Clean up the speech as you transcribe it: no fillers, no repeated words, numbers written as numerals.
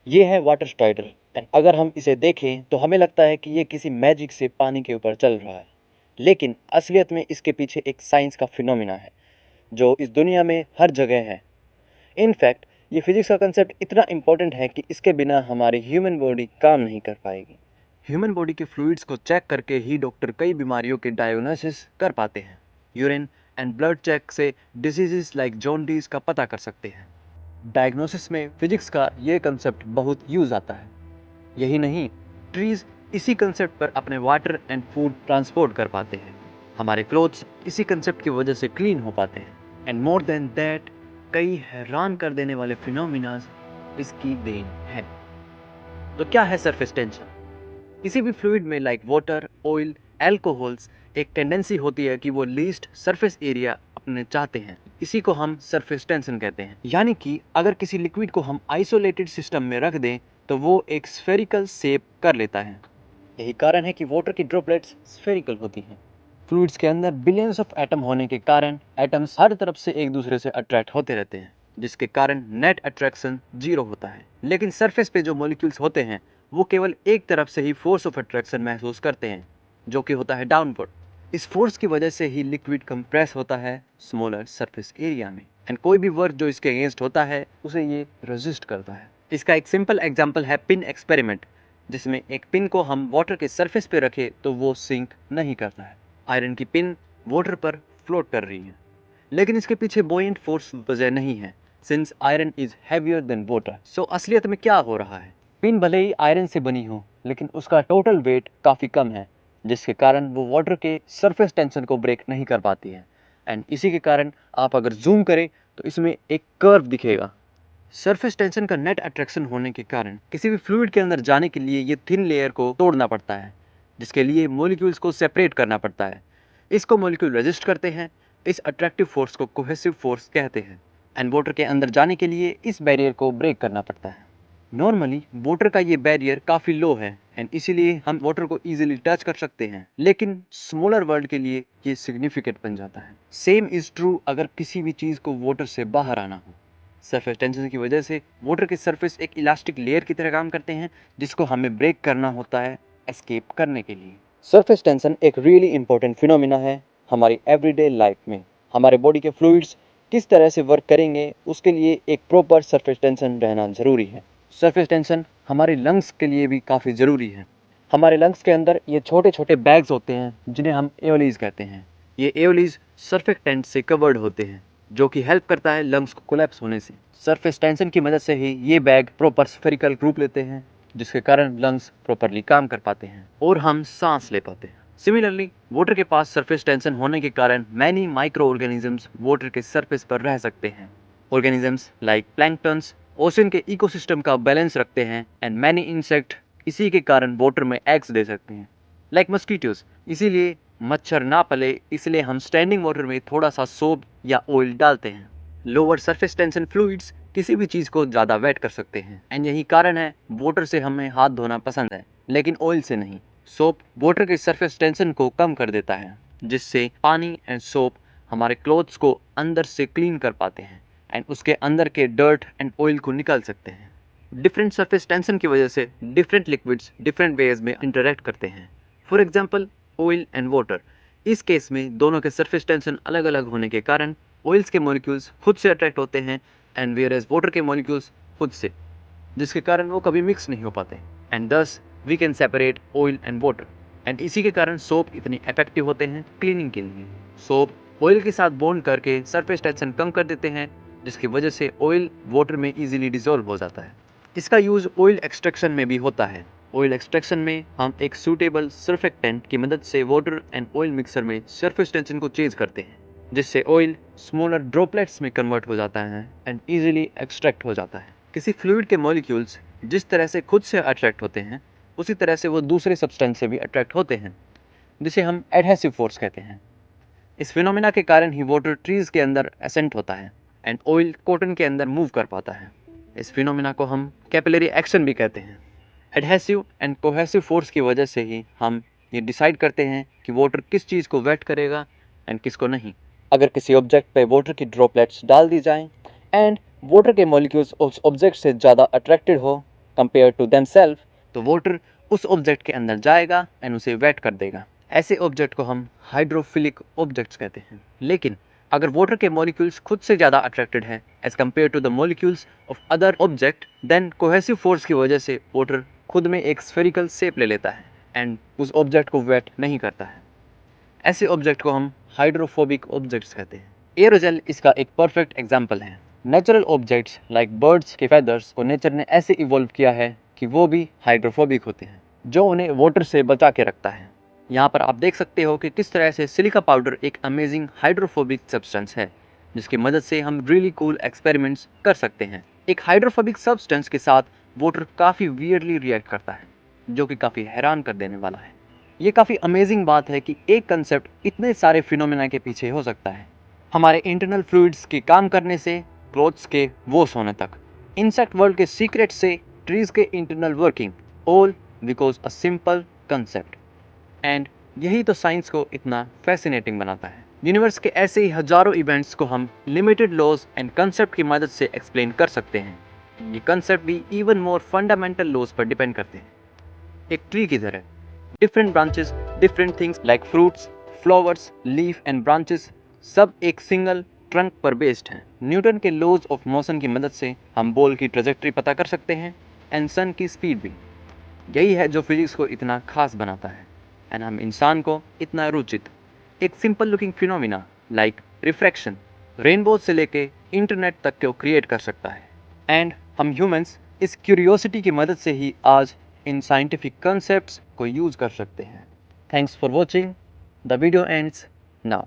ये है water strider and अगर हम इसे देखें तो हमें लगता है कि ये किसी मैजिक से पानी के ऊपर चल रहा है, लेकिन असलियत में इसके पीछे एक साइंस का फिनोमिना है जो इस दुनिया में हर जगह है। इनफैक्ट ये फिजिक्स का कंसेप्ट इतना इम्पोर्टेंट है कि इसके बिना हमारी ह्यूमन बॉडी काम नहीं कर पाएगी। ह्यूमन बॉडी के फ्लूइड्स को चेक करके ही डॉक्टर कई बीमारियों के डायग्नोसिस कर पाते हैं। यूरिन एंड ब्लड चेक से डिजीजेस लाइक जॉन्डिस का पता कर सकते हैं। डायग्नोसिस में फिजिक्स का ये कंसेप्ट बहुत यूज आता है। यही नहीं, ट्रीज इसी कंसेप्ट पर अपने वाटर एंड फूड ट्रांसपोर्ट कर पाते हैं। हमारे क्लोथ्स इसी कंसेप्ट की वजह से क्लीन हो पाते हैं। एंड मोर देन दैट, कई हैरान कर देने वाले फिनोमिनास इसकी देन है। तो क्या है सरफेस टेंशन? किसी भी फ्लूइड में लाइक वाटर, ऑयल, एल्कोहल्स, एक टेंडेंसी होती है कि वो लीस्ट सरफेस एरिया अपने चाहते हैं। इसी को हम सरफेस टेंशन कहते हैं। यानी कि अगर किसी लिक्विड को हम आइसोलेटेड सिस्टम में रख दें तो वो एक स्फेरिकल शेप कर लेता है। यही कारण है कि वाटर की ड्रॉपलेट्स स्फेरिकल होती हैं। फ्लूइड्स के अंदर बिलियंस ऑफ एटम होने के कारण एटम्स हर तरफ से एक दूसरे से अट्रैक्ट होते रहते हैं, जिसके कारण नेट अट्रैक्शन 0 होता है। लेकिन सरफेस पे जो मॉलिक्यूल्स होते हैं वो केवल एक तरफ से ही फोर्स ऑफ अट्रैक्शन महसूस करते हैं, जो कि होता है डाउनवर्ड। इस फोर्स की वजह से ही लिक्विड कंप्रेस होता है स्मॉलर सरफेस एरिया में, एंड कोई भी वर्क जो इसके अगेंस्ट होता है उसे ये रेजिस्ट करता है। इसका एक सिंपल एग्जांपल है पिन एक्सपेरिमेंट, जिसमें एक पिन को हम वाटर के सरफेस पे रखें तो वो सिंक नहीं करता है। आयरन की पिन वाटर पर फ्लोट कर रही है, लेकिन इसके पीछे बॉयंट फोर्स वजह नहीं है, since iron is heavier than water. So असलियत में क्या हो रहा है? पिन भले ही आयरन से बनी हो, लेकिन उसका टोटल वेट काफ़ी कम है, जिसके कारण वो वाटर के सरफेस टेंशन को ब्रेक नहीं कर पाती है। एंड इसी के कारण आप अगर जूम करें तो इसमें एक कर्व दिखेगा। सरफेस टेंशन का नेट अट्रैक्शन होने के कारण किसी भी फ्लूइड के अंदर जाने के लिए ये थिन लेयर को तोड़ना पड़ता है, जिसके लिए मॉलिक्यूल्स को सेपरेट करना पड़ता है। इसको मॉलिक्यूल रेजिस्ट करते हैं। इस अट्रैक्टिव फोर्स को कोहेसिव फोर्स कहते हैं। एंड वाटर के अंदर जाने के लिए इस बैरियर को ब्रेक करना पड़ता है। नॉर्मली वाटर का ये बैरियर काफ़ी लो है एंड इसीलिए हम वाटर को इजीली टच कर सकते हैं, लेकिन स्मॉलर वर्ल्ड के लिए ये सिग्निफिकेंट बन जाता है। सेम इज ट्रू अगर किसी भी चीज़ को वाटर से बाहर आना हो। सरफेस टेंशन की वजह से वाटर के सरफेस एक इलास्टिक लेयर की तरह काम करते हैं, जिसको हमें ब्रेक करना होता है एस्केप करने के लिए। सरफेस टेंशन एक रियली इंपॉर्टेंट फिनोमिना है हमारी एवरीडे लाइफ में। हमारे बॉडी के फ्लूइड्स किस तरह से वर्क करेंगे उसके लिए एक प्रॉपर सरफेस टेंशन रहना ज़रूरी है। सरफेस टेंशन हमारे लंग्स के लिए भी काफ़ी ज़रूरी है। हमारे लंग्स के अंदर ये छोटे छोटे बैग्स होते हैं जिन्हें हम एओलीज कहते हैं। ये एओलीज सरफेस टेंट से कवर्ड होते हैं, जो कि हेल्प करता है लंग्स को कोलैप्स होने से। सरफेस टेंशन की मदद से ही ये बैग प्रॉपर स्फेरिकल रूप लेते हैं, जिसके कारण लंग्स प्रॉपरली काम कर पाते हैं और हम सांस ले पाते हैं। सिमिलरली वाटर के पास सरफेस टेंशन होने के कारण मैनी माइक्रो ऑर्गेनिजम्स वाटर के सरफेस पर रह सकते हैं। ऑर्गेनिजम्स लाइक प्लैंकटन्स ओशन के इकोसिस्टम का बैलेंस रखते हैं एंड मैनी इंसेक्ट इसी के कारण वाटर में एग्स दे सकते हैं, लाइक मस्कीटोज। इसीलिए मच्छर ना पले इसलिए हम स्टैंडिंग वाटर में थोड़ा सा सोप या ऑयल डालते हैं। लोअर सरफेस टेंशन फ्लूइड्स किसी भी चीज़ को ज़्यादा वेट कर सकते हैं एंड यही कारण है वाटर से हमें हाथ धोना पसंद है, लेकिन ऑयल से नहीं। सोप वाटर के सरफेस टेंशन को कम कर देता है, जिससे पानी एंड सोप हमारे क्लोथ्स को अंदर से क्लीन कर पाते हैं एंड उसके अंदर के डर्ट एंड ऑयल को निकाल सकते हैं। डिफरेंट सरफेस टेंशन की वजह से डिफरेंट लिक्विड्स डिफरेंट वेज में इंटरेक्ट करते हैं। For example oil and water. इस केस में दोनों के सरफेस टेंशन अलग अलग होने के कारण ऑयल्स के मॉलिक्यूल्स खुद से अट्रैक्ट होते हैं एंड वेयर एज वाटर के मॉलिक्यूल्स खुद से, जिसके कारण वो कभी मिक्स नहीं हो पाते and thus we can separate oil and water. And इसी के कारण सोप इतनी इफेक्टिव होते हैं क्लीनिंग के लिए। सोप ऑयल के साथ बॉन्ड करके सरफेस टेंशन कम कर देते हैं, जिसकी वजह से ऑयल वाटर में इजीली डिसॉल्व हो जाता है। इसका यूज़ ऑयल एक्सट्रैक्शन में भी होता है। ऑयल एक्सट्रैक्शन में हम एक सूटेबल सर्फेक्टेंट की मदद से वाटर एंड ऑयल मिक्सर में सरफेस टेंशन को चेंज करते हैं, जिससे ऑयल स्मॉलर ड्रॉपलेट्स में कन्वर्ट हो जाता है एंड इजीली एक्सट्रैक्ट हो जाता है। किसी फ्लूइड के मॉलिक्यूल्स जिस तरह से खुद से अट्रैक्ट होते हैं उसी तरह से वो दूसरे सब्सटेंस से भी अट्रैक्ट होते हैं, जिसे हम एडहेसिव फोर्स कहते हैं। इस फिनोमिना के कारण ही वाटर ट्रीज के अंदर एसेंट होता है एंड ऑयल कॉटन के अंदर मूव कर पाता है। इस फिनोमिना को हम कैपिलरी एक्शन भी कहते हैं। एडहेसिव एंड कोहेसिव फोर्स की वजह से ही हम ये डिसाइड करते हैं कि वाटर किस चीज़ को वेट करेगा एंड किसको नहीं। अगर किसी ऑब्जेक्ट पे वाटर की ड्रॉपलेट्स डाल दी जाएं एंड वाटर के मॉलिक्यूल्स उस ऑब्जेक्ट से ज़्यादा अट्रैक्टेड हो कंपेयर टू देमसेल्फ, तो वाटर उस ऑब्जेक्ट के अंदर जाएगा एंड उसे वेट कर देगा। ऐसे ऑब्जेक्ट को हम हाइड्रोफिलिक ऑब्जेक्ट्स कहते हैं। लेकिन अगर वाटर के मॉलिक्यूल्स खुद से ज़्यादा अट्रैक्टेड हैं as compare to the molecules of other object, then cohesive force की वजह से वाटर खुद में एक स्फेरिकल शेप ले लेता है एंड उस ऑब्जेक्ट को वेट नहीं करता है। ऐसे ऑब्जेक्ट को हम हाइड्रोफोबिक ऑब्जेक्ट्स कहते हैं। एरोजेल इसका एक परफेक्ट एग्जाम्पल है। नेचुरल ऑब्जेक्ट्स लाइक बर्ड्स के फेदर्स को नेचर ने ऐसे इवॉल्व किया है कि वो भी हाइड्रोफोबिक होते हैं, जो उन्हें वाटर से बचा के रखता है। यहाँ पर आप देख सकते हो कि किस तरह से सिलिका पाउडर एक अमेजिंग हाइड्रोफोबिक सब्सटेंस है, जिसकी मदद से हम रियली कूल एक्सपेरिमेंट्स कर सकते हैं। एक हाइड्रोफोबिक सब्सटेंस के साथ वाटर काफ़ी वियर्डली रिएक्ट करता है, जो कि काफ़ी हैरान कर देने वाला है। ये काफ़ी अमेजिंग बात है कि एक कंसेप्ट इतने सारे फिनोमेना के पीछे हो सकता है, हमारे इंटरनल फ्लूइड्स के काम करने से क्लोथ्स के वॉश होने तक, इंसेक्ट वर्ल्ड के सीक्रेट से ट्रीज के internal working, all because a simple concept. And यही तो साइंस को इतना फैसिनेटिंग बनाता है। यूनिवर्स के ऐसे ही हजारों इवेंट्स को हम लिमिटेड लॉज एंड कंसेप्ट की मदद से एक्सप्लेन कर सकते हैं। ये कंसेप्ट भी इवन मोर फंडामेंटल लॉज पर डिपेंड करते हैं। एक ट्री की तरह different branches, different things like fruits, flowers, leaf and branches सब एक सिंगल ट्रंक पर बेस्ड हैं। न्यूटन के लॉज ऑफ मोशन की मदद से हम बॉल की ट्रेजेक्ट्री पता कर सकते हैं एंड सन की स्पीड भी। यही है जो फिजिक्स को इतना खास बनाता है एंड हम इंसान को इतना रुचित। एक simple looking phenomena like refraction rainbow से लेके इंटरनेट तक को क्रिएट कर सकता है। एंड हम ह्यूमंस इस क्यूरियोसिटी की मदद से ही आज इन साइंटिफिक कंसेप्ट्स को यूज कर सकते हैं। Thanks for watching. The video ends now.